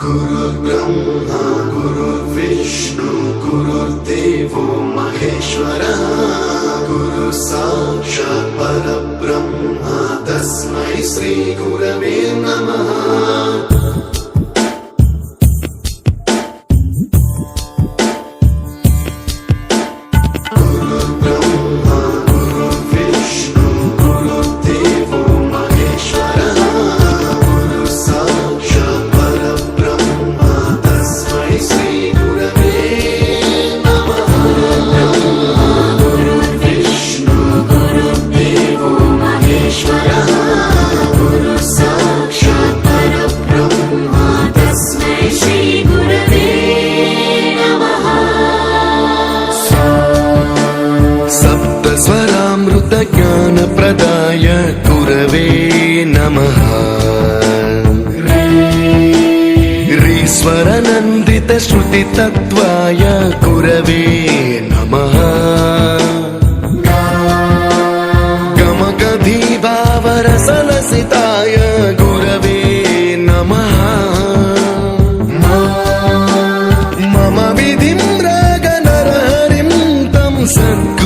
गुरुर्ब्रह्मा गुरुर्विष्णु गुरुर्देवो महेश्वरः गुरु साक्षात् परब्रह्म तस्मै श्री गुरवे नमः। ज्ञान प्रदाय गुरवे नमः। ईश्वर नंदित श्रुति तत्वाय गुरवे नमः। गमगधी भावरसलसिताय गुरवे नमः। मम विधिं राग नरहरिं तं सद्गुरुं